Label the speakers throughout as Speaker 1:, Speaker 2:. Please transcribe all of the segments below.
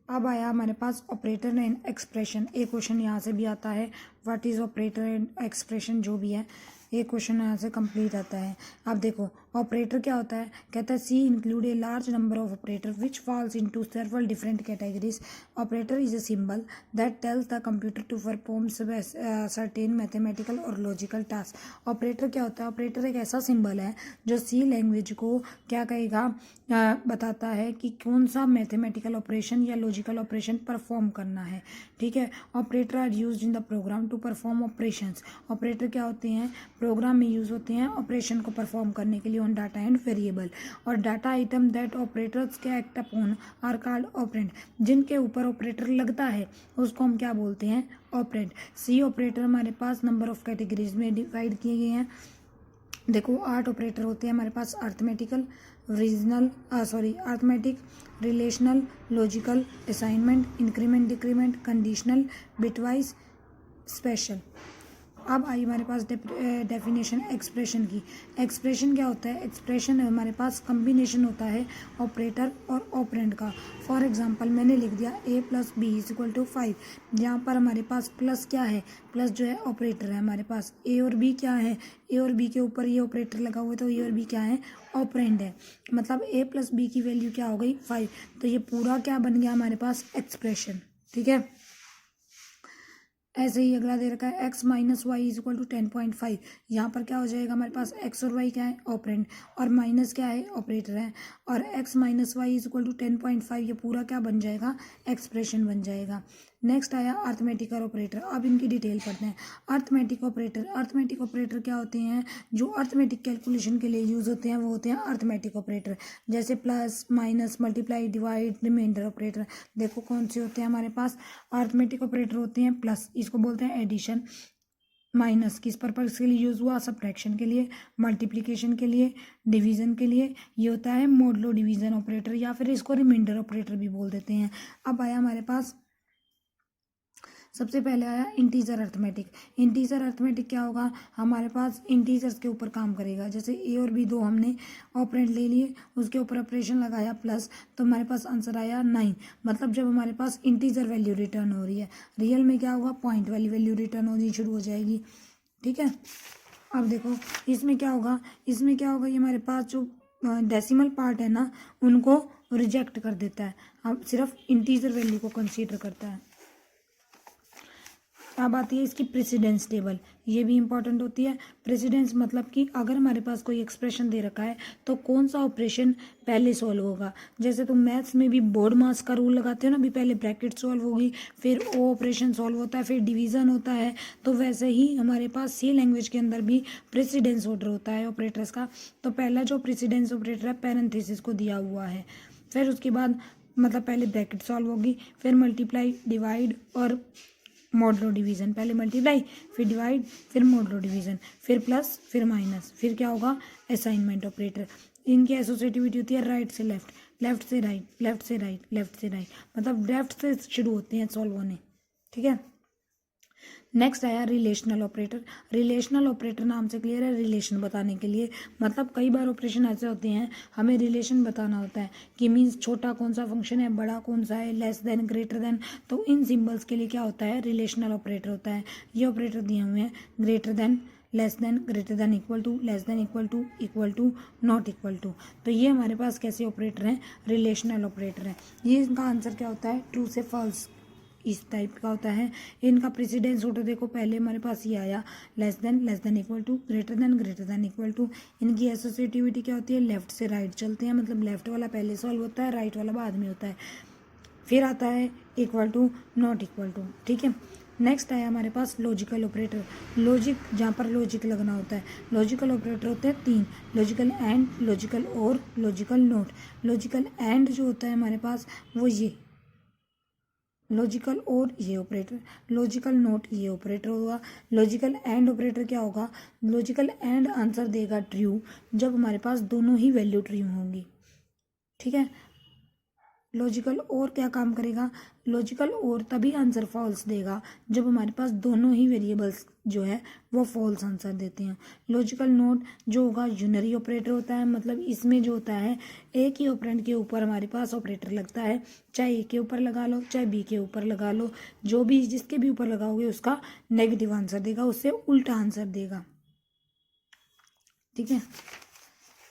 Speaker 1: अब आया हमारे पास ऑपरेटर एंड एक्सप्रेशन। एक क्वेश्चन यहाँ से भी आता है, what is operator and expression, जो भी है एक क्वेश्चन यहाँ से कंप्लीट आता है। अब देखो ऑपरेटर क्या होता है, कहता है C include a large number of operator which falls into several different categories. Operator is a symbol that tells the computer to perform certain mathematical और लॉजिकल टास्क। ऑपरेटर क्या होता है, ऑपरेटर एक ऐसा सिंबल है जो सी लैंग्वेज को क्या कहेगा, बताता है कि कौन सा मैथमेटिकल ऑपरेशन या लॉजिकल ऑपरेशन परफॉर्म करना है। ठीक है, operator are used in the program to perform operations. Operator क्या होते हैं, प्रोग्राम में यूज होते हैं ऑपरेशन को परफॉर्म करने के लिए ऑन डाटा एंड वेरिएबल। और डाटा आइटम दैट ऑपरेटर्स के act upon are called operand. जिनके ऊपर ऑपरेटर लगता है उसको हम क्या बोलते हैं, ऑपरेंड। सी ऑपरेटर हमारे पास नंबर ऑफ कैटेगरीज में डिवाइड किए गए हैं। देखो 8 ऑपरेटर होते हैं हमारे पास, arithmetical, arithmetic, relational, logical, assignment, increment, decrement, conditional, bitwise, special. अब आई हमारे पास डेफिनेशन एक्सप्रेशन की। एक्सप्रेशन क्या होता है, एक्सप्रेशन हमारे पास कम्बिनेशन होता है ऑपरेटर और ऑपरेंड का। फॉर एग्जांपल मैंने लिख दिया a + b = 5। यहाँ पर हमारे पास प्लस क्या है, प्लस जो है ऑपरेटर है हमारे पास। a और b क्या है, a और b के ऊपर ये ऑपरेटर लगा हुआ है तो a और b क्या है, ऑपरेंड है। मतलब a + b की वैल्यू क्या हो गई, 5। तो ये पूरा क्या बन गया हमारे पास, एक्सप्रेशन। ठीक है, ऐसे ही अगला दे रखा है x - y = 10.5। यहाँ पर क्या हो जाएगा हमारे पास, x और y क्या है, ऑपरेंड, और माइनस क्या है, ऑपरेटर है। और x - y = 10.5, ये पूरा क्या बन जाएगा, एक्सप्रेशन बन जाएगा। नेक्स्ट आया अर्थमेटिकल ऑपरेटर। अब इनकी डिटेल पढ़ते हैं। अर्थमेटिक ऑपरेटर, अर्थमेटिक ऑपरेटर क्या होते हैं, जो अर्थमेटिक कैलकुलेशन के लिए यूज होते हैं वो होते हैं अर्थमेटिक ऑपरेटर। जैसे plus, minus, multiply, divide, remainder operator. देखो कौन से होते हैं हमारे पास, अर्थमेटिक ऑपरेटर होते हैं प्लस, इसको बोलते हैं एडिशन। माइनस किस पर्पज के लिए यूज हुआ, सब्ट्रैक्शन के लिए, मल्टीप्लिकेशन के लिए, डिवीजन के लिए, ये होता है मोडुलो डिवीजन ऑपरेटर, या फिर इसको रिमाइंडर ऑपरेटर भी बोल देते हैं। अब आया हमारे पास, सबसे पहले आया इंटीजर अर्थमेटिक। इंटीजर अर्थमेटिक क्या होगा, हमारे पास इंटीजर्स के ऊपर काम करेगा। जैसे ए और बी दो हमने ऑपरेंड ले लिए, उसके ऊपर ऑपरेशन लगाया प्लस, तो हमारे पास आंसर आया 9। मतलब जब हमारे पास इंटीजर वैल्यू रिटर्न हो रही है, रियल में क्या होगा, पॉइंट वाली वैल्यू रिटर्न होनी शुरू हो जाएगी। ठीक है, अब देखो इसमें क्या होगा, इसमें क्या होगा, ये हमारे पास जो डेसिमल पार्ट है ना उनको रिजेक्ट कर देता है, अब सिर्फ इंटीजर वैल्यू को कंसीडर करता है। अब आती है इसकी प्रेसिडेंस टेबल, ये भी इंपॉर्टेंट होती है। प्रेसिडेंस मतलब कि अगर हमारे पास कोई एक्सप्रेशन दे रखा है तो कौन सा ऑपरेशन पहले सॉल्व होगा। जैसे तुम मैथ्स में भी बोर्ड मास का रूल लगाते हो ना, भी पहले ब्रैकेट सॉल्व होगी, फिर ओ ऑपरेशन सॉल्व होता है, फिर डिवीजन होता है। तो वैसे ही हमारे पास सी लैंग्वेज के अंदर भी प्रेसिडेंस ऑर्डर होता है ऑपरेटर्स का। तो पहला जो प्रेसिडेंस ऑपरेटर है पैरेंथेसिस को दिया हुआ है, फिर उसके बाद मतलब पहले ब्रैकेट सॉल्व होगी, फिर मल्टीप्लाई, डिवाइड और मॉडुलो डिवीजन। पहले मल्टीप्लाई, फिर डिवाइड, फिर मॉडुलो डिवीजन, फिर प्लस, फिर माइनस, फिर क्या होगा, असाइनमेंट ऑपरेटर। इनकी एसोसिएटिविटी होती है राइट से लेफ्ट, लेफ्ट से राइट, लेफ्ट से राइट, लेफ्ट से राइट, मतलब लेफ्ट से शुरू होते हैं सॉल्व होने। ठीक है, नेक्स्ट आया रिलेशनल ऑपरेटर। रिलेशनल ऑपरेटर नाम से क्लियर है, रिलेशन बताने के लिए। मतलब कई बार ऑपरेशन ऐसे होते हैं हमें रिलेशन बताना होता है कि मीन्स छोटा कौन सा फंक्शन है, बड़ा कौन सा है, लेस देन, ग्रेटर देन। तो इन सिंबल्स के लिए क्या होता है, रिलेशनल ऑपरेटर होता है। ये ऑपरेटर दिए हुए हैं, greater than, less than, greater than, equal to, less than, equal to, not equal to. तो ये हमारे पास कैसे ऑपरेटर हैं, रिलेशनल ऑपरेटर हैं। ये इनका आंसर क्या होता है, ट्रू से फॉल्स इस टाइप का होता है। इनका प्रेसिडेंस ऑर्डर देखो, पहले हमारे पास ये आया less than, equal to, greater than, equal to. इनकी एसोसिएटिविटी क्या होती है, लेफ्ट से राइट चलते हैं, मतलब लेफ्ट वाला पहले सॉल्व होता है, राइट वाला बाद में होता है। फिर आता है equal to, not equal to. ठीक है, नेक्स्ट आया हमारे पास लॉजिकल ऑपरेटर। लॉजिक, जहाँ पर लॉजिक लगना होता है। लॉजिकल ऑपरेटर होते हैं 3, लॉजिकल एंड, लॉजिकल और, लॉजिकल नोट। लॉजिकल एंड जो होता है हमारे पास वो ये लॉजिकल और ये ऑपरेटर, लॉजिकल नोट ये ऑपरेटर होगा। लॉजिकल एंड ऑपरेटर क्या होगा, लॉजिकल एंड आंसर देगा ट्रू जब हमारे पास दोनों ही वैल्यू ट्रू होंगी। ठीक है, लॉजिकल और क्या काम करेगा, लॉजिकल और तभी आंसर फॉल्स देगा जब हमारे पास दोनों ही वेरिएबल्स जो है वो फॉल्स आंसर देते हैं। लॉजिकल नॉट जो होगा यूनरी ऑपरेटर होता है, मतलब इसमें जो होता है एक ही ऑपरेंड के ऊपर हमारे पास ऑपरेटर लगता है, चाहे ए के ऊपर लगा लो चाहे बी के ऊपर लगा लो, जो भी जिसके भी ऊपर लगाओगे उसका नेगेटिव आंसर देगा, उससे उल्टा आंसर देगा। ठीक है,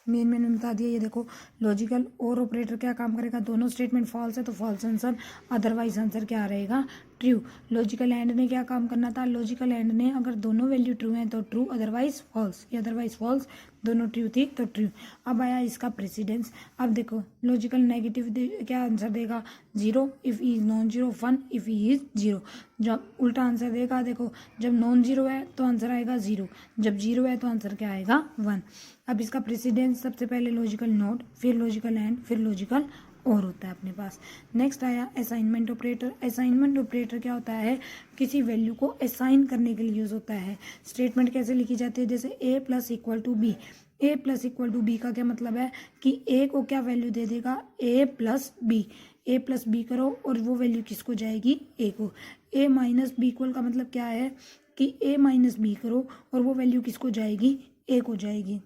Speaker 1: मैंने बता दिया। ये देखो लॉजिकल और ऑपरेटर क्या काम करेगा, दोनों स्टेटमेंट फॉल्स है तो फॉल्स आंसर, अदरवाइज आंसर क्या रहेगा, ट्रू। लॉजिकल एंड ने क्या काम करना था, लॉजिकल एंड ने अगर दोनों वैल्यू ट्रू हैं तो ट्रू, अदरवाइज फॉल्स, ये अदरवाइज फॉल्स, दोनों ट्रू थी तो ट्रू। अब आया इसका प्रेसिडेंस। अब देखो लॉजिकल नेगेटिव क्या आंसर देगा, 0 if E is non zero, 1 if E is 0। जब उल्टा आंसर देगा, देखो जब नॉन जीरो है तो आंसर आएगा 0, जब 0 है तो आंसर क्या आएगा 1। अब इसका प्रेसिडेंस सबसे पहले लॉजिकल नोट, फिर लॉजिकल एंड, फिर लॉजिकल और होता है अपने पास। नेक्स्ट आया असाइनमेंट ऑपरेटर। असाइनमेंट ऑपरेटर क्या होता है, किसी वैल्यू को असाइन करने के लिए यूज होता है। स्टेटमेंट कैसे लिखी जाती है, जैसे A plus equal to B. A plus equal to B का क्या मतलब है कि ए को क्या वैल्यू दे देगा, ए plus B. A plus B करो और वो वैल्यू किसको जाएगी, ए को। ए माइनस बी इक्वल का मतलब क्या है कि ए माइनस बी करो और वो वैल्यू किसको जाएगी, ए को जाएगी।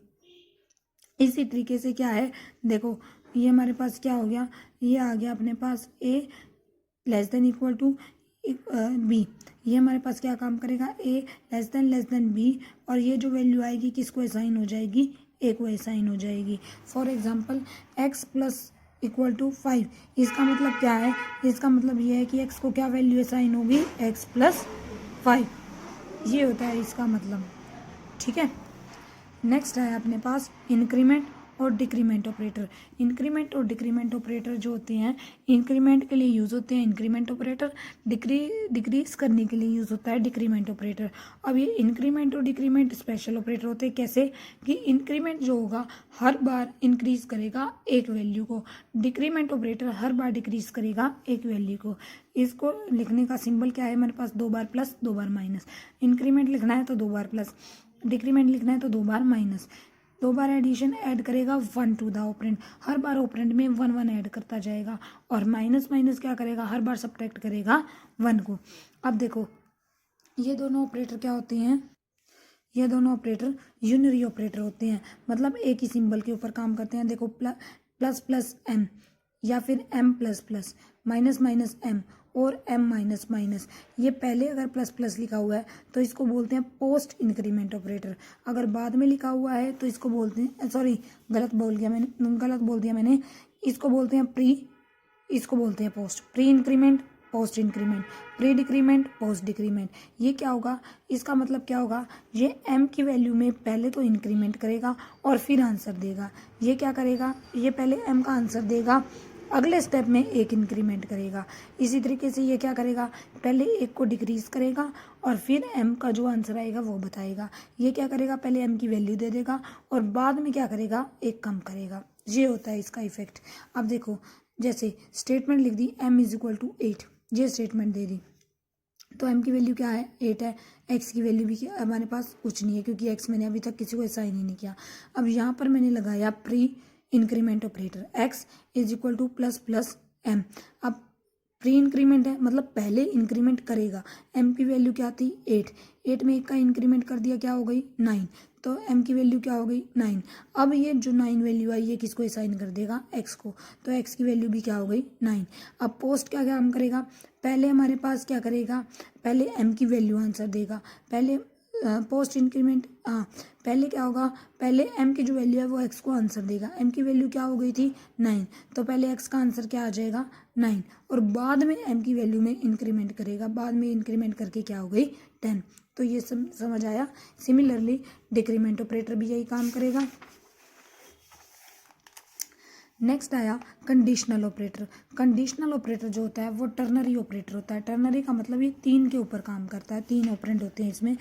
Speaker 1: इसी तरीके से क्या है, देखो ये हमारे पास क्या हो गया, ये आ गया अपने पास A less than equal to B. ये हमारे पास क्या काम करेगा, ए लेस देन बी, और ये जो वैल्यू आएगी किसको असाइन हो जाएगी, ए को असाइन हो जाएगी। For example X plus equal to 5, इसका मतलब क्या है, इसका मतलब ये है कि एक्स को क्या वैल्यू असाइन होगी, एक्स प्लस 5, ये होता है इसका मतलब। ठीक है, नेक्स्ट है अपने पास इंक्रीमेंट और डिक्रीमेंट ऑपरेटर। इंक्रीमेंट और डिक्रीमेंट ऑपरेटर जो होते हैं, इंक्रीमेंट के लिए यूज़ होते हैं इंक्रीमेंट ऑपरेटर, डिक्रीज करने के लिए यूज़ होता है डिक्रीमेंट ऑपरेटर। अब ये इंक्रीमेंट और डिक्रीमेंट स्पेशल ऑपरेटर होते हैं। कैसे कि इंक्रीमेंट जो होगा हर बार इंक्रीज करेगा एक वैल्यू को, डिक्रीमेंट ऑपरेटर हर बार डिक्रीज करेगा एक वैल्यू को। इसको लिखने का सिंबल क्या है हमारे पास, 2 बार प्लस 2 बार माइनस। इंक्रीमेंट लिखना है तो 2 बार प्लस, डिक्रीमेंट लिखना है तो 2 बार माइनस। 2 बार एडिशन ऐड करेगा 1 टू द ऑपरेंड, हर बार ऑपरेंड में 1 1 ऐड करता जाएगा, और माइनस माइनस क्या करेगा, हर बार सब्ट्रैक्ट करेगा 1 को। अब देखो ये दोनों ऑपरेटर क्या होते हैं, ये दोनों ऑपरेटर यूनरी ऑपरेटर होते हैं, मतलब एक ही सिंबल के ऊपर काम करते हैं। देखो प्लस प्लस एम, या फिर M plus plus, minus minus M, और एम माइनस माइनस। ये पहले अगर प्लस प्लस लिखा हुआ है तो इसको बोलते हैं पोस्ट इंक्रीमेंट ऑपरेटर, अगर बाद में लिखा हुआ है तो इसको बोलते हैं, सॉरी गलत बोल दिया मैंने, इसको बोलते हैं प्री, इसको बोलते हैं post. Pre increment, post increment, pre decrement, post decrement. ये क्या होगा, इसका मतलब क्या होगा, ये m की वैल्यू में पहले तो इंक्रीमेंट करेगा और फिर आंसर देगा। ये क्या करेगा, ये पहले m का आंसर देगा, अगले स्टेप में एक इंक्रीमेंट करेगा। इसी तरीके से ये क्या करेगा, पहले एक को डिक्रीज करेगा और फिर m का जो आंसर आएगा वो बताएगा। ये क्या करेगा, पहले m की वैल्यू दे देगा और बाद में क्या करेगा, एक कम करेगा। ये होता है इसका इफेक्ट। अब देखो जैसे स्टेटमेंट लिख दी m इज इक्वल टू 8, ये स्टेटमेंट दे दी, तो m की वैल्यू क्या है, 8 है। x की वैल्यू भी हमारे पास कुछ नहीं है क्योंकि x मैंने अभी तक किसी को असाइन ही नहीं किया। अब यहाँ पर मैंने लगाया pre increment operator, x is equal two plus plus m। अब प्री इंक्रीमेंट है मतलब पहले इंक्रीमेंट करेगा। m की वैल्यू क्या थी, 8 में 1 का इंक्रीमेंट कर दिया, क्या हो गई 9, तो m की वैल्यू क्या हो गई 9। अब ये जो 9 वैल्यू आई ये किसको असाइन कर देगा, x को, तो x की वैल्यू भी क्या हो गई 9। अब पोस्ट क्या काम करेगा, पहले हमारे पास क्या करेगा, पहले m की वैल्यू आंसर देगा, पहले पोस्ट इंक्रीमेंट, पहले क्या होगा, पहले m की जो वैल्यू है वो x को आंसर देगा। m की वैल्यू क्या हो गई थी 9, तो पहले x का आंसर क्या आ जाएगा 9, और बाद में m की वैल्यू में इंक्रीमेंट करेगा, बाद में इंक्रीमेंट करके क्या हो गई 10। तो ये समझ आया। सिमिलरली डिक्रीमेंट ऑपरेटर भी यही काम करेगा। नेक्स्ट आया कंडीशनल ऑपरेटर। कंडीशनल ऑपरेटर जो होता है वो टर्नरी ऑपरेटर होता है। टर्नरी का मतलब ये 3 के ऊपर काम करता है, 3 ऑपरेंड होते हैं इसमें।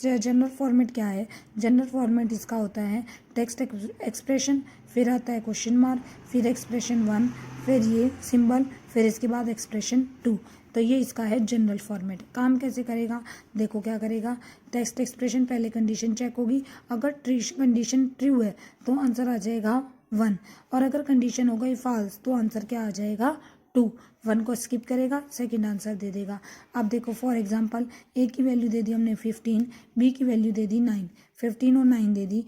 Speaker 1: जनरल फॉर्मेट क्या है, जनरल फॉर्मेट इसका होता है टेक्स्ट एक्सप्रेशन, फिर आता है क्वेश्चन मार्क, फिर एक्सप्रेशन 1, फिर ये सिंबल, फिर इसके बाद एक्सप्रेशन 2। तो ये इसका है जनरल फॉर्मेट। काम कैसे करेगा, देखो क्या करेगा, टेक्स्ट एक्सप्रेशन पहले कंडीशन चेक होगी, अगर कंडीशन ट्रू है तो आंसर आ जाएगा 1। और अगर कंडीशन हो गई फॉल्स तो आंसर क्या आ जाएगा 2। 1 को स्किप करेगा, सेकंड आंसर दे देगा। अब देखो फॉर एग्जांपल ए की वैल्यू दे दी हमने 15, बी की वैल्यू दे दी 9, 15 और 9 दे दी।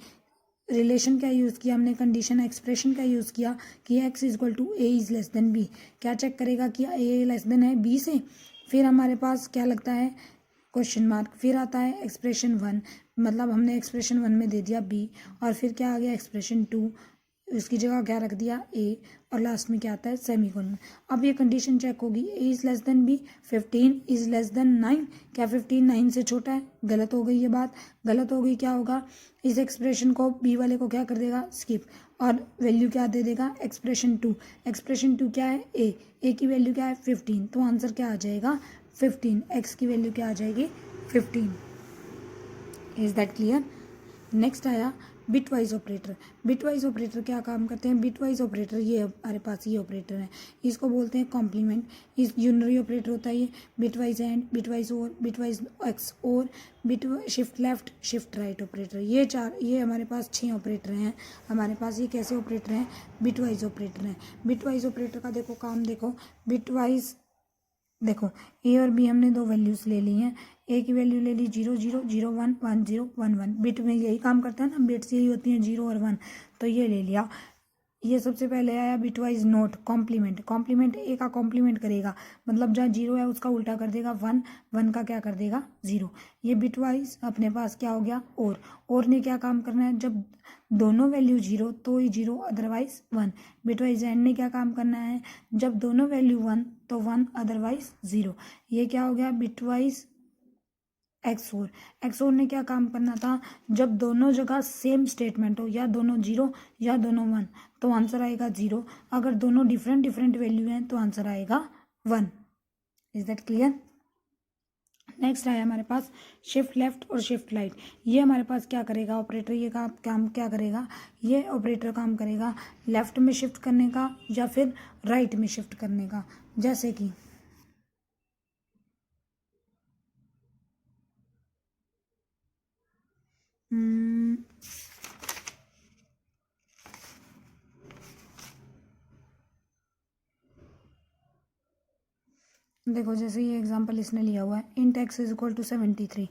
Speaker 1: रिलेशन क्या यूज़ किया हमने, कंडीशन एक्सप्रेशन क्या यूज़ किया कि x equal to A is less than B. क्या चेक करेगा कि ए लेस देन है बी से, फिर हमारे पास क्या लगता है क्वेश्चन मार्क, फिर आता है एक्सप्रेशन 1, मतलब हमने एक्सप्रेशन 1 में दे दिया बी, और फिर क्या आ गया एक्सप्रेशन 2, उसकी जगह क्या रख दिया ए, और लास्ट में क्या आता है सेमीकोलन। अब ये कंडीशन चेक होगी, A is less than B, 15 is less than 9, क्या 15 9 से छोटा है, गलत हो गई ये बात, गलत हो गई। क्या होगा, इस एक्सप्रेशन को बी वाले को क्या कर देगा स्किप, और वैल्यू क्या दे देगा एक्सप्रेशन 2। एक्सप्रेशन 2 क्या है ए की वैल्यू क्या है 15, तो आंसर क्या आ जाएगा 15, एक्स की वैल्यू क्या आ जाएगी 15। Is that clear. नेक्स्ट आया बिटवाइज ऑपरेटर। बिटवाइज ऑपरेटर क्या काम करते हैं, बिटवाइज ऑपरेटर ये हमारे पास ये ऑपरेटर है, इसको बोलते हैं कॉम्प्लीमेंट। इस यूनरी ऑपरेटर होता है ये, बिटवाइज एंड, बिटवाइज और, बिटवाइज एक्स और, bit shift left, shift right operator. ये हमारे पास 6 ऑपरेटर हैं हमारे पास। ये कैसे ऑपरेटर हैं, बिटवाइज ऑपरेटर हैं। बिटवाइज ऑपरेटर का देखो काम, देखो बिटवाइज, देखो ए और बी हमने 2 वैल्यूज़ ले ली हैं। ए की वैल्यू ले ली 0 0 0 1 1 0 1 1, बिट में यही काम करता है ना, बिट्स यही होती हैं 0 और 1, तो ये ले लिया। ये सबसे पहले आया bitwise not complement. Complement a का कॉम्प्लीमेंट करेगा, मतलब जहाँ 0 है उसका उल्टा कर देगा 1, 1 का क्या कर देगा 0। ये बिटवाइज अपने पास क्या हो गया और ने क्या काम करना है, जब दोनों वैल्यू 0 तो ही 0 अदरवाइज 1। बिटवाइज एंड ने क्या काम करना है, जब दोनों वैल्यू 1 तो 1 अदरवाइज 0। ये क्या हो गया बिटवाइज एक्सोर ने क्या काम करना था, जब दोनों जगह सेम स्टेटमेंट हो, या दोनों 0 या दोनों 1, तो आंसर आएगा 0। अगर दोनों डिफरेंट डिफरेंट वैल्यू हैं तो आंसर आएगा 1। Is that clear. नेक्स्ट आया हमारे पास शिफ्ट लेफ्ट और शिफ्ट राइट। ये हमारे पास क्या करेगा ऑपरेटर, ये काम क्या करेगा, ये ऑपरेटर काम करेगा लेफ्ट में शिफ्ट करने का या फिर राइट में शिफ्ट करने का। जैसे कि देखो जैसे ये एग्जांपल इसने लिया हुआ है, int x is equal to 73,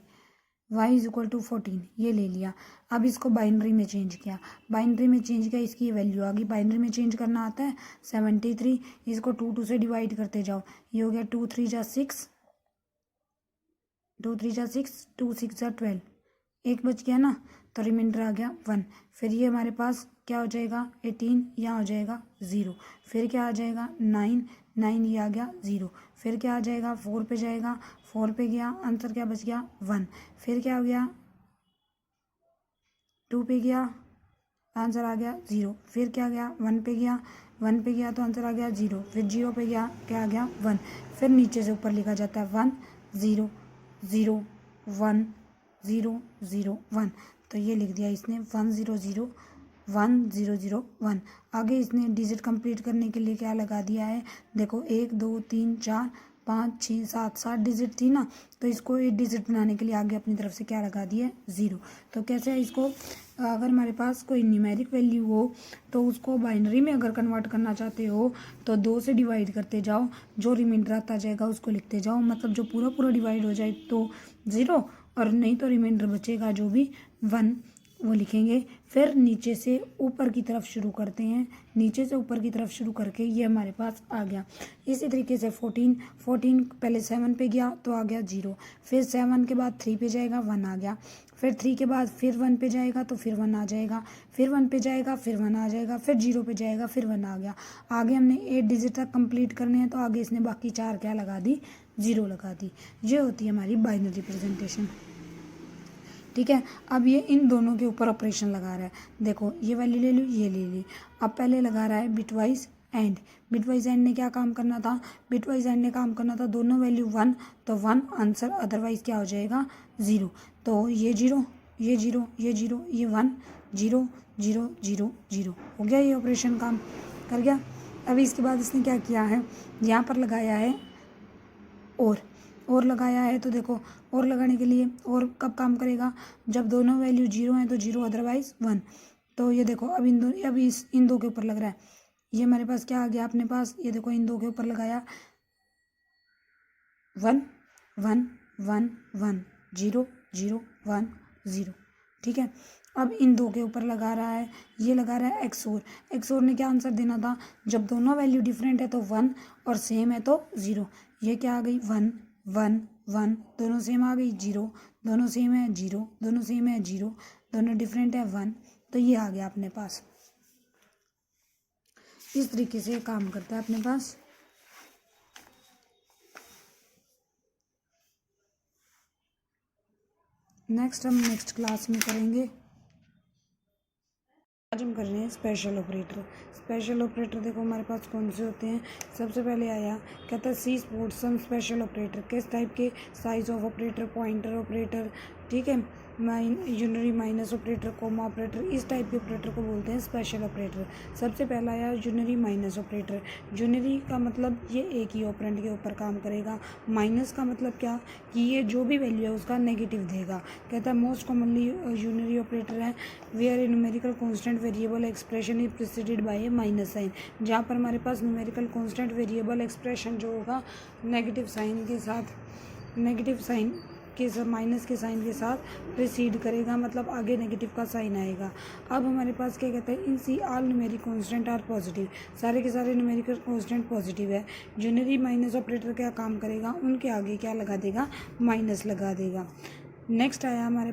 Speaker 1: y is equal to 14, ये ले लिया। अब इसको बाइनरी में चेंज किया, बाइनरी में चेंज किया, इसकी वैल्यू आ गई। बाइनरी में चेंज करना आता है 73, इसको 2 से डिवाइड करते जाओ, ये हो गया 2 3 जा 6, 2 3 जा 6, 2 6 जा 12, एक बच गया ना, तो रिमाइंडर आ गया 1। फिर ये हमारे पास क्या हो जाएगा 18, यहाँ हो जाएगा 0। फिर क्या आ जाएगा 9 9, ये आ गया 0। फिर क्या आ जाएगा 4 पे जाएगा, 4 पे गया, आंसर क्या बच गया 1। फिर क्या हो गया 2 पे गया, आंसर आ गया 0। फिर क्या गया 1 पे गया, 1 पे गया तो आंसर आ गया 0। फिर 0 पे गया, क्या आ गया 1। फिर नीचे से ऊपर लिखा जाता है 1 0 0 1 0 0 1, तो ये लिख दिया इसने 1 0 0 1 0 0 1। आगे इसने डिजिट कंप्लीट करने के लिए क्या लगा दिया है, देखो 1 2 3 4 5 6 7 7 डिजिट थी ना, तो इसको 8 डिजिट बनाने के लिए आगे अपनी तरफ से क्या लगा दिया 0। तो कैसे है इसको, अगर हमारे पास कोई न्यूमेरिक वैल्यू हो तो उसको बाइनरी में अगर कन्वर्ट करना चाहते हो तो 2 से डिवाइड करते जाओ, जो रिमाइंडर आता जाएगा उसको लिखते जाओ, मतलब जो पूरा पूरा डिवाइड हो जाए तो 0, और नहीं तो रिमाइंडर बचेगा जो भी 1 वो लिखेंगे। फिर नीचे से ऊपर की तरफ शुरू करते हैं, नीचे से ऊपर की तरफ शुरू करके ये हमारे पास आ गया। इसी तरीके से 14 पहले 7 पे गया तो आ गया 0, फिर 7 के बाद 3 पे जाएगा 1 आ गया, फिर 3 के बाद फिर 1 पे जाएगा तो फिर 1 आ जाएगा, फिर 1 पे जाएगा फिर 1 आ जाएगा, फिर 0 पे जाएगा फिर 1 आ गया। आगे हमने 8 डिजिट तक कंप्लीट करने हैं तो आगे इसने बाकी 4 क्या लगा दी 0 लगा दी। ये होती है हमारी बाइनरी रिप्रेजेंटेशन। ठीक है, अब ये इन दोनों के ऊपर ऑपरेशन लगा रहा है। देखो ये वैल्यू ले ली, ये ले ली। अब पहले लगा रहा है बिटवाइज एंड। बिटवाइज एंड ने क्या काम करना था, बिटवाइज एंड ने काम करना था दोनों वैल्यू 1 तो 1 आंसर, अदरवाइज क्या हो जाएगा 0। तो ये 0 ये 0 ये 0 ये 1 0 0 0 0 हो गया, ये ऑपरेशन काम कर गया। अभी इसके बाद इसने क्या किया है, यहाँ पर लगाया है और लगाया है, तो देखो और लगाने के लिए और कब काम करेगा, जब दोनों वैल्यू 0 हैं तो 0 अदरवाइज 1। तो ये देखो अब इन दो के ऊपर लग रहा है, ये हमारे पास क्या आ गया अपने पास, ये देखो इन दो के ऊपर लगाया 1 1 1 1 0 0 1 0, ठीक है। अब इन दो के ऊपर लगा रहा है, ये लगा रहा है एक्सोर ने क्या आंसर देना था, जब दोनों वैल्यू डिफरेंट है तो 1 और सेम है तो 0। ये क्या आ गई 1 1 1, दोनों सेम आ गई 0, दोनों सेम है 0, दोनों सेम है 0, दोनों डिफरेंट है 1, तो ये आ गया अपने पास। इस तरीके से काम करता है अपने पास। नेक्स्ट हम नेक्स्ट क्लास में करेंगे। आज हम कर रहे हैं स्पेशल ऑपरेटर। स्पेशल ऑपरेटर देखो हमारे पास कौन से होते हैं। सबसे पहले आया कहता है C support some special operator, किस टाइप के, size of operator, pointer operator, ठीक है, unary minus operator, comma operator, इस टाइप के ऑपरेटर को बोलते हैं स्पेशल ऑपरेटर। सबसे पहला आया यूनरी माइनस ऑपरेटर। यूनरी का मतलब ये एक ही ऑपरेंड के ऊपर काम करेगा। माइनस का मतलब क्या, कि ये जो भी वैल्यू है उसका नेगेटिव देगा। कहता है मोस्ट कॉमनली यूनरी ऑपरेटर है where a numerical constant variable expression is preceded by a minus sign. जहाँ पर हमारे पास न्यूमेरिकल कांस्टेंट वेरिएबल एक्सप्रेशन जो होगा नेगेटिव साइन के साथ, नेगेटिव साइन के माइनस के साइन के साथ प्रिसीड करेगा, मतलब आगे नेगेटिव का साइन आएगा। अब हमारे पास क्या कहते हैं, in C all numeric constant are positive, सारे के सारे न्यूमेरिकल कांस्टेंट पॉजिटिव है। यूनरी माइनस ऑपरेटर क्या काम करेगा, उनके आगे क्या लगा देगा, माइनस लगा देगा। नेक्स्ट आया हमारे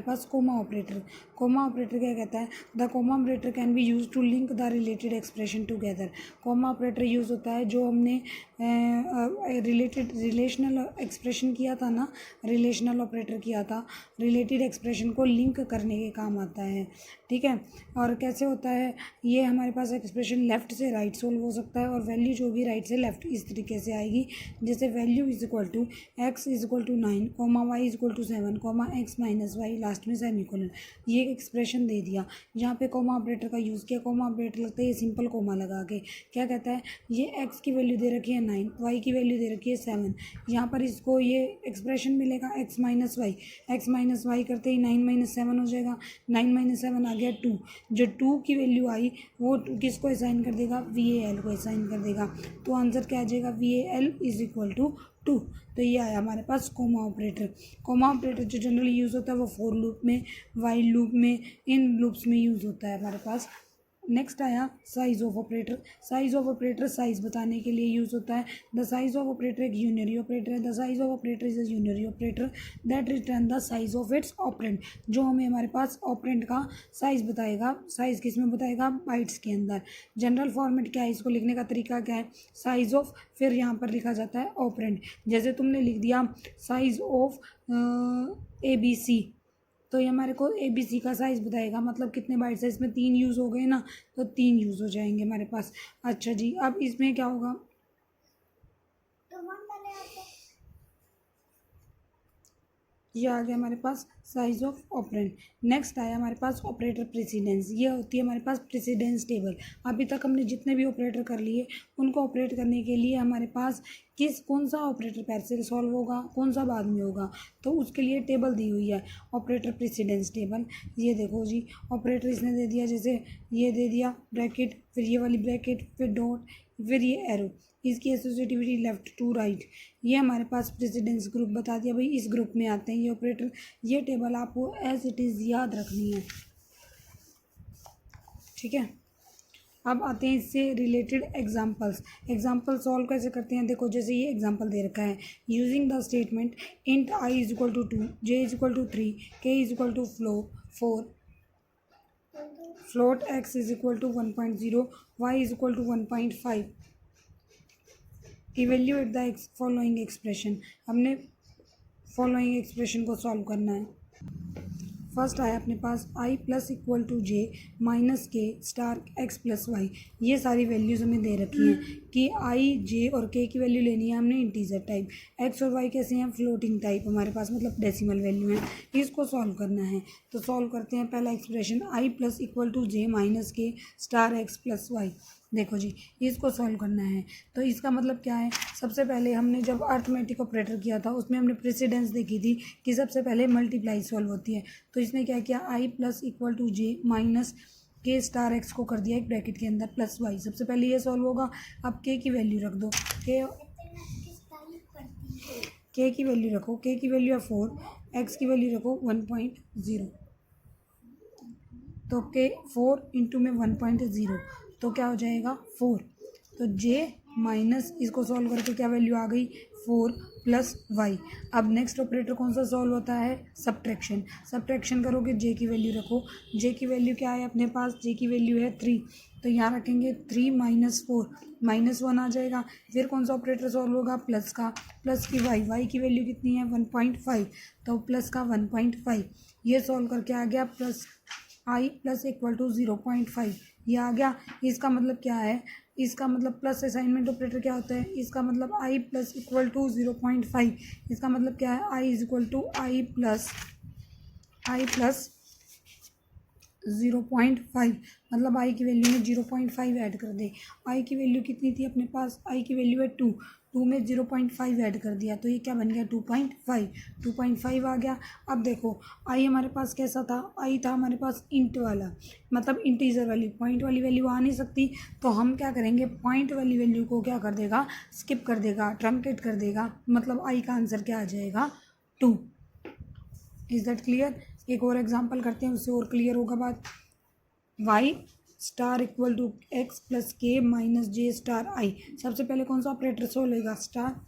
Speaker 1: पास कोमा ऑपरेटर। कोमा ऑपरेटर क्या कहता है, the comma operator can be use to link the related expression together. Comma operator use होता है जो हमने रिलेशनल एक्सप्रेशन किया था ना, रिलेशनल ऑपरेटर किया था, रिलेटेड एक्सप्रेशन को लिंक करने के काम आता है, ठीक है। और कैसे होता है, ये हमारे पास एक्सप्रेशन लेफ़्ट से राइट सोल्व हो सकता है और वैल्यू जो भी राइट से लेफ़्ट इस तरीके से आएगी, जैसे value is equal to x is equal to 9, comma y is equal to 7, comma x minus y, last में सेमीकोलन। ये एक्सप्रेशन दे दिया, यहाँ पे कोमा ऑपरेटर का यूज़ किया। कोमा ऑपरेटर लगता है ये सिंपल कोमा लगा के, क्या कहता है, ये एक्स की वैल्यू दे रखी है 9, वाई की वैल्यू दे रखी है 7, यहाँ पर इसको ये एक्सप्रेशन मिलेगा एक्स माइनस वाई करते ही 9 माइनस 7 हो जाएगा, 9 माइनस 7 आ गया 2, जो 2 की वैल्यू आई वो किसको असाइन कर देगा, VAL को असाइन कर देगा। तो आंसर क्या आ जाएगा, VAL इज इक्वल टू 2। तो ये आया हमारे पास कोमा ऑपरेटर। कोमा ऑपरेटर जो जनरली यूज़ होता है वो फॉर लूप में, वाइल लूप में, इन लूप्स में यूज़ होता है हमारे पास। नेक्स्ट आया size of operator. Size of operator size बताने के लिए यूज़ होता है। द साइज ऑफ ऑपरेटर एक यूनरी ऑपरेटर है। The size of operator is a unary operator that return the size of its operand, जो हमें हमारे पास ऑपरेंड का साइज बताएगा। साइज किस में बताएगा, बाइट्स के अंदर। जनरल फॉर्मेट क्या है, इसको लिखने का तरीका क्या है, साइज ऑफ, फिर यहाँ पर लिखा जाता है ऑपरेंड। जैसे तुमने लिख दिया साइज ऑफ ABC, तो ये हमारे को ABC का साइज़ बताएगा, मतलब कितने बाइट्स है। इसमें 3 यूज़ हो गए ना, तो 3 यूज़ हो जाएंगे हमारे पास। अच्छा जी, अब इसमें क्या होगा, ये आ गया हमारे पास साइज ऑफ ऑपरेंड। नेक्स्ट आया हमारे पास ऑपरेटर प्रेसिडेंस। ये होती है हमारे पास प्रेसिडेंस टेबल। अभी तक हमने जितने भी ऑपरेटर कर लिए उनको ऑपरेट करने के लिए हमारे पास कौन सा ऑपरेटर पहले से सॉल्व होगा, कौन सा बाद में होगा, तो उसके लिए टेबल दी हुई है, ऑपरेटर प्रेसिडेंस टेबल। ये देखो जी, ऑपरेटर इसने दे दिया, जैसे ये दे दिया ब्रैकेट, फिर ये वाली ब्रैकेट, फिर डॉट, फिर ये एरो, इसकी एसोसिएटिविटी लेफ्ट टू राइट। ये हमारे पास प्रेसिडेंस ग्रुप बता दिया, भाई इस ग्रुप में आते हैं ये ऑपरेटर। ये टेबल आपको एज इट इज़ याद रखनी है, ठीक है। अब आते हैं इससे रिलेटेड एग्जांपल्स। एग्जांपल सॉल्व कैसे करते हैं, देखो जैसे ये एग्जांपल दे रखा है, using the statement int I is equal to 2, J is equal to 3, K is equal to 4, float X is equal to 1.0, Y is equal to 1.5। Evaluate the following expression. हमने फॉलोइंग एक्सप्रेशन को solve करना है। First आया अपने पास I plus equal to J minus K star X plus y. ये सारी values हमें दे रखी हैं कि I, J और K की वैल्यू लेनी है हमने इंटीजर टाइप। X और Y कैसे हैं, फ्लोटिंग टाइप हमारे पास, मतलब डेसिमल वैल्यू है। इसको सॉल्व करना है, तो सॉल्व करते हैं। पहला expression I plus equal to J minus K star X plus y. देखो जी, इसको सॉल्व करना है तो इसका मतलब क्या है, सबसे पहले हमने जब अर्थमेटिक ऑपरेटर किया था उसमें हमने प्रेसिडेंस देखी थी कि सबसे पहले मल्टीप्लाई सॉल्व होती है। तो इसने क्या किया, I plus equal to J minus K star X को कर दिया एक ब्रैकेट के अंदर प्लस वाई। सबसे पहले ये सॉल्व होगा। अब के की वैल्यू रख दो, के की वैल्यू रखो, के की वैल्यू है 4, एक्स की वैल्यू रखो 1.0। तो के 4 इंटू में 1.0 तो क्या हो जाएगा 4। तो जे माइनस इसको सॉल्व करके क्या वैल्यू आ गई 4 प्लस वाई। अब नेक्स्ट ऑपरेटर कौन सा सॉल्व होता है, सब्ट्रैक्शन। सब्ट्रैक्शन करोगे जे की वैल्यू रखो, जे की वैल्यू क्या है अपने पास, जे की वैल्यू है 3। तो यहाँ रखेंगे 3 माइनस 4 -1 आ जाएगा। फिर कौन सा ऑपरेटर सॉल्व होगा, प्लस का, प्लस की वाई, वाई की वैल्यू कितनी है 1.5 तो प्लस का 1.5। ये सॉल्व करके आ गया plus i plus equal to 0.5 ये आ गया। इसका मतलब क्या है, इसका मतलब प्लस असाइनमेंट ऑपरेटर क्या होता है, इसका मतलब आई प्लस इक्वल टू 0.5। इसका मतलब क्या है, I is equal to I plus 0.5 मतलब आई की वैल्यू में 0.5 ऐड कर दे। आई की वैल्यू कितनी थी अपने पास, आई की वैल्यू है 2 में 0.5 ऐड कर दिया तो ये क्या बन गया 2.5 आ गया। अब देखो आई हमारे पास कैसा था, आई था हमारे पास इंट वाला, मतलब इंटीजर वाली, पॉइंट वाली वैल्यू आ नहीं सकती। तो हम क्या करेंगे, पॉइंट वाली वैल्यू को क्या कर देगा, स्किप कर देगा, ट्रंकेट कर देगा। मतलब आई का आंसर क्या आ जाएगा 2। Is that clear. एक और एग्जांपल करते हैं, उससे और क्लियर होगा बात। Y star equal to x plus k minus j star i. सबसे पहले कौन सा ऑपरेटर सॉल्व होगा, स्टार।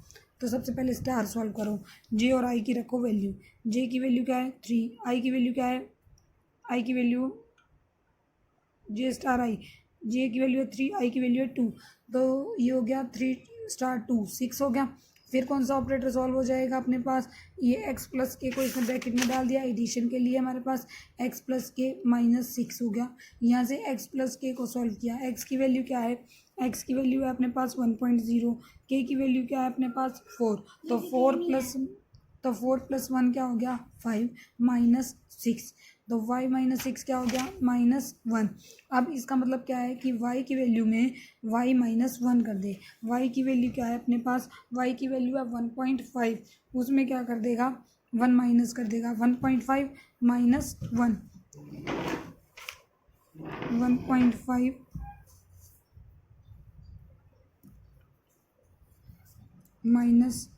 Speaker 1: तो सबसे पहले स्टार सॉल्व करो, जे और आई की रखो वैल्यू। जे की वैल्यू क्या है 3, आई की वैल्यू क्या है, आई की वैल्यू जे स्टार आई, जे की वैल्यू है 3, आई की वैल्यू है 2। तो ये हो गया 3 स्टार 2 6 हो गया। फिर कौन सा ऑपरेटर सॉल्व हो जाएगा अपने पास, ये एक्स प्लस के को इसने ब्रैकेट में डाल दिया एडिशन के लिए, हमारे पास एक्स प्लस के -6 हो गया। यहाँ से एक्स प्लस के को सॉल्व किया, एक्स की वैल्यू क्या है, एक्स की वैल्यू है अपने पास 1.0, के की वैल्यू क्या है अपने पास 4। तो 4 प्लस 1 क्या हो गया 5 -6। तो y -6 क्या हो गया -1। अब इसका मतलब क्या है कि y की वैल्यू में y -1 कर दे। y की वैल्यू क्या है अपने पास, y की वैल्यू है 1.5, उसमें क्या कर देगा 1 माइनस कर देगा। 1.5 -1 1.5 -1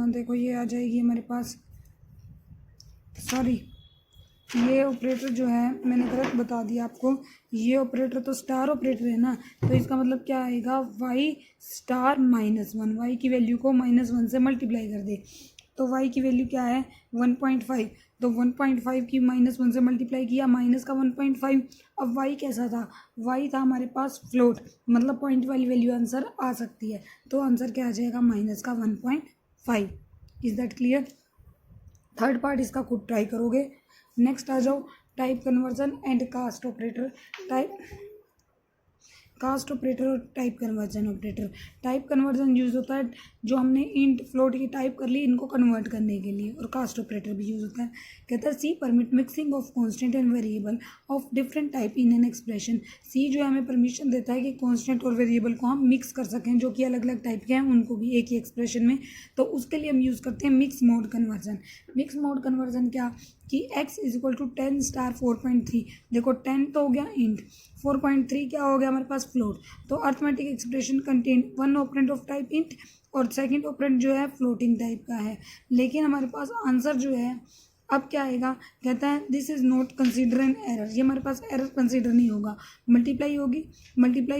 Speaker 1: देखो ये आ जाएगी हमारे पास, सॉरी ये ऑपरेटर जो है मैंने गलत बता दिया आपको, ये ऑपरेटर तो स्टार ऑपरेटर है ना। तो इसका मतलब क्या आएगा, वाई स्टार -1, वाई की वैल्यू को -1 से मल्टीप्लाई कर दे। तो वाई की वैल्यू क्या है 1.5, तो 1.5 की -1 से मल्टीप्लाई किया, माइनस का 1.5। अब वाई कैसा था, वाई था हमारे पास फ्लोट, मतलब पॉइंट वाली वैल्यू आंसर आ सकती है। तो आंसर क्या आ जाएगा माइनस का 1.5। Is that clear. Third part इसका खुद ट्राई करोगे। नेक्स्ट आ जाओ, type conversion and cast operator. Cast operator और type conversion operator. Type conversion use होता है जो हमने इंट फ्लोट की टाइप कर ली, इनको कन्वर्ट करने के लिए। और कास्ट ऑपरेटर भी यूज़ होता है। कहता है C permit mixing of constant and variable of different type in an expression. C जो है हमें परमिशन देता है कि कांस्टेंट और वेरिएबल को हम मिक्स कर सकें, जो कि अलग अलग टाइप के हैं उनको भी एक ही एक्सप्रेशन में। तो उसके लिए हम यूज़ करते हैं mix mode conversion. Mix mode conversion क्या कि x is equal to 10 star 4.3। देखो 10 तो हो गया इंट, 4.3 क्या हो गया हमारे पास फ्लोट। तो arithmetic expression contain one operand of type int और सेकंड ऑपरेंड जो है फ्लोटिंग टाइप का है। लेकिन हमारे पास आंसर जो है अब क्या आएगा, कहता है this is not consider an error. ये हमारे पास एरर कंसिडर नहीं होगा। मल्टीप्लाई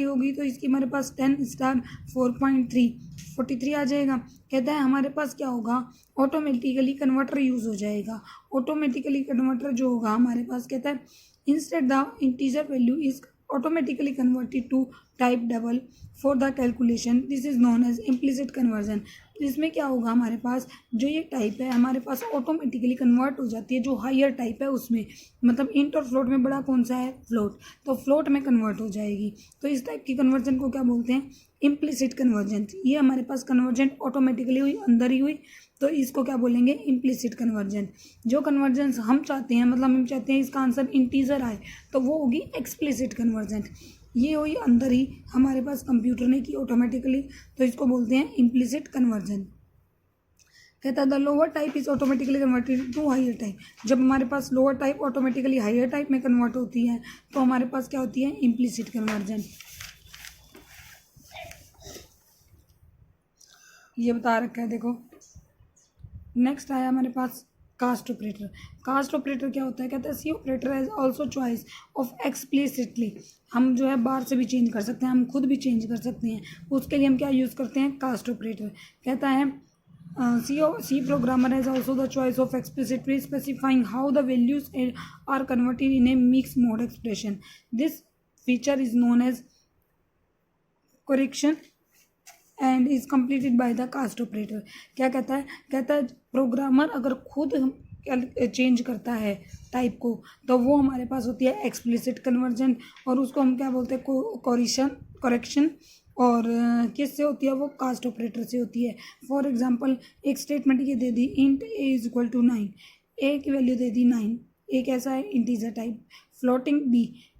Speaker 1: होगी तो इसकी हमारे पास 10 स्टार 4.3 43 आ जाएगा। कहता है हमारे पास क्या होगा, ऑटोमेटिकली कन्वर्टर यूज़ हो जाएगा। ऑटोमेटिकली कन्वर्टर जो होगा हमारे पास, कहता है instead the integer value is automatically converted to type double for the calculation, this is known as implicit conversion. इसमें क्या होगा हमारे पास, जो ये टाइप है हमारे पास ऑटोमेटिकली कन्वर्ट हो जाती है जो हायर टाइप है उसमें। मतलब इंट और फ्लोट में बड़ा कौन सा है, फ्लोट, तो फ्लोट में कन्वर्ट हो जाएगी। तो इस टाइप की कन्वर्जन को क्या बोलते हैं, इम्प्लिसिट कन्वर्जेंट, ये हमारे पास कन्वर्जेंट ऑटोमेटिकली हुई, अंदर ही हुई, तो इसको क्या बोलेंगे, इम्प्लिसिट कन्वर्जेंट। जो कन्वर्जेंस हम चाहते हैं, मतलब हम चाहते हैं इसका आंसर इंटीजर आए, तो वो होगी एक्सप्लिसिट कन्वर्जेंट। ये हुई अंदर ही हमारे पास कंप्यूटर ने की ऑटोमेटिकली, तो इसको बोलते हैं इम्प्लिसिट कन्वर्जेंट। कहता है the lower type is automatically converted to higher type. जब हमारे पास lower type automatically higher type में कन्वर्ट होती है तो हमारे पास क्या होती है, इम्प्लिसिट कन्वर्जेंट। ये बता रखा है देखो। नेक्स्ट आया हमारे पास कास्ट ऑपरेटर। कास्ट ऑपरेटर क्या होता है, कहता है C operator has also choice of explicitly. हम जो है बाहर से भी चेंज कर सकते हैं, हम खुद भी चेंज कर सकते हैं, उसके लिए हम क्या यूज़ करते हैं, कास्ट ऑपरेटर। कहता है C programmer has also the choice of explicitly specifying how the values are converted in a mixed mode expression. This feature is known as correction and is completed by the cast operator. क्या कहता है, कहता है programmer अगर खुद change करता है type को तो वो हमारे पास होती है एक्सप्लिसिट कन्वर्जन, और उसको हम क्या बोलते हैं, करेक्शन। और किससे होती है वो, कास्ट ऑपरेटर से होती है। फॉर एग्जांपल एक स्टेटमेंट ये दे दी, int a is equal to 9, a की वैल्यू दे दी 9, ए कैसा है, इंटीजर टाइप। फ्लोटिंग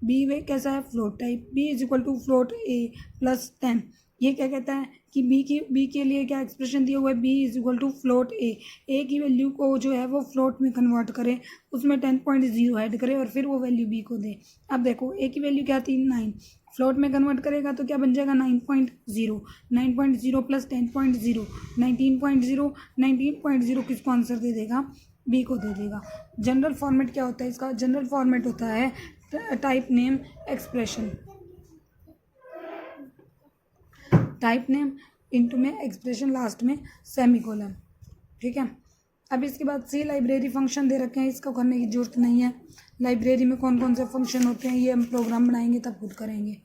Speaker 1: बी वे कैसा है, float type, b is equal to float a plus 10। ये क्या कहता है कि बी के लिए क्या एक्सप्रेशन दिया हुआ है, b is equal to float a की वैल्यू को जो है वो फ्लोट में कन्वर्ट करे, उसमें 10.0 ऐड करे और फिर वो वैल्यू बी को दे। अब देखो ए की वैल्यू क्या थी 9, फ्लोट में कन्वर्ट करेगा तो क्या बन जाएगा 9.0, 9.0 प्लस 10.0, 19.0, 19.0 किसको आंसर दे देगा, बी को दे देगा। जनरल फॉर्मेट क्या होता है इसका, जनरल फॉर्मेट होता है type name expression, type name into में एक्सप्रेशन, लास्ट में सेमीकोलन। ठीक है। अब इसके बाद सी लाइब्रेरी फंक्शन दे रखे हैं, इसको करने की जरूरत नहीं है। लाइब्रेरी में कौन कौन से फंक्शन होते हैं ये हम प्रोग्राम बनाएंगे तब खुद करेंगे।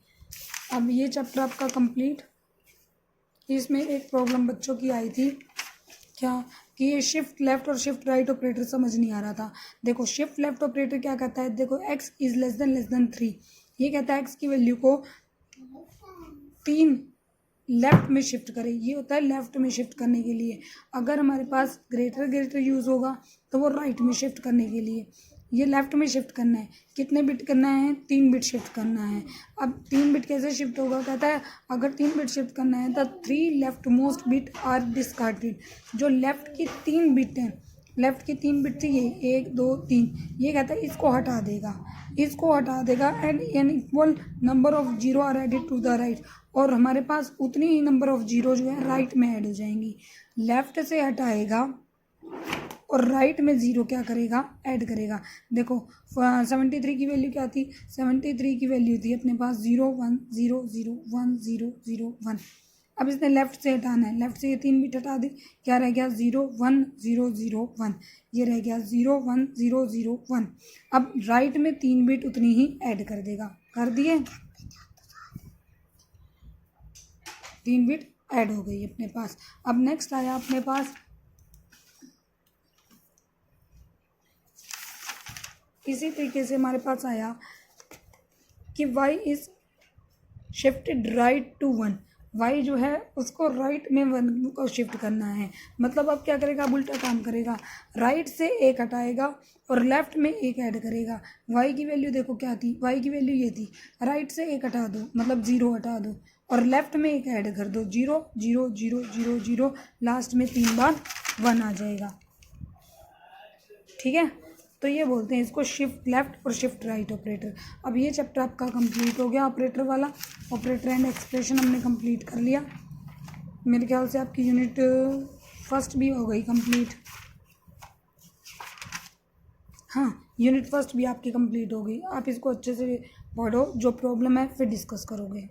Speaker 1: अब ये चैप्टर आपका कंप्लीट। इसमें एक प्रॉब्लम बच्चों की आई थी क्या, कि ये शिफ्ट लेफ्ट और शिफ्ट राइट ऑपरेटर समझ नहीं आ रहा था। देखो शिफ्ट लेफ्ट ऑपरेटर क्या कहता है, देखो x इज लेस देन 3, ये कहता है x की वैल्यू को 3 लेफ्ट में शिफ्ट करें, ये होता है लेफ्ट में शिफ्ट करने के लिए। अगर हमारे पास ग्रेटर यूज़ होगा तो वो राइट में शिफ्ट करने के लिए, ये लेफ्ट में शिफ्ट करना है। कितने बिट करना है, 3 बिट शिफ्ट करना है। अब 3 बिट कैसे शिफ्ट होगा, कहता है अगर 3 बिट शिफ्ट करना है तो 3 left most bit are discarded. जो लेफ्ट की 3 बिट हैं, लेफ्ट की 3 बिट थी ये 1 2 3, ये कहता है इसको हटा देगा and n equal number of zero are added to the right, और हमारे पास उतनी ही नंबर ऑफ जीरो जो है राइट में ऐड हो जाएंगी। लेफ्ट से हटाएगा और राइट में जीरो क्या करेगा, ऐड करेगा। देखो 73 की वैल्यू क्या थी, 73 की वैल्यू थी अपने पास 0 1 0 0 1 0 0 1। अब इसने लेफ्ट से हटाना है, लेफ्ट से ये 3 बिट हटा दी, क्या रह गया 0 1 0 0 1, ये रह गया 0 1 0 0 1। अब राइट में 3 बिट उतनी ही ऐड कर देगा, कर दिए, 3 बिट ऐड हो गई अपने पास। अब नेक्स्ट आया अपने पास इसी तरीके से हमारे पास आया कि y is shifted right to 1, y जो है उसको राइट में 1 को शिफ्ट करना है। मतलब अब क्या करेगा, अब उल्टा काम करेगा, राइट से 1 हटाएगा और लेफ्ट में 1 ऐड करेगा। y की वैल्यू देखो क्या थी, y की वैल्यू ये थी, राइट से 1 हटा दो मतलब 0 हटा दो और लेफ्ट में 1 ऐड कर दो, 0 0 0 0 0, लास्ट में 3 बार 1 आ जाएगा। ठीक है, तो ये बोलते हैं इसको शिफ्ट लेफ्ट और शिफ्ट राइट ऑपरेटर। अब ये चैप्टर आपका कंप्लीट हो गया, ऑपरेटर वाला। ऑपरेटर एंड एक्सप्रेशन हमने कंप्लीट कर लिया। मेरे ख्याल से आपकी यूनिट फर्स्ट भी हो गई कंप्लीट। हाँ, यूनिट फर्स्ट भी आपकी कंप्लीट हो गई। आप इसको अच्छे से पढ़ो, जो प्रॉब्लम है फिर डिस्कस करोगे।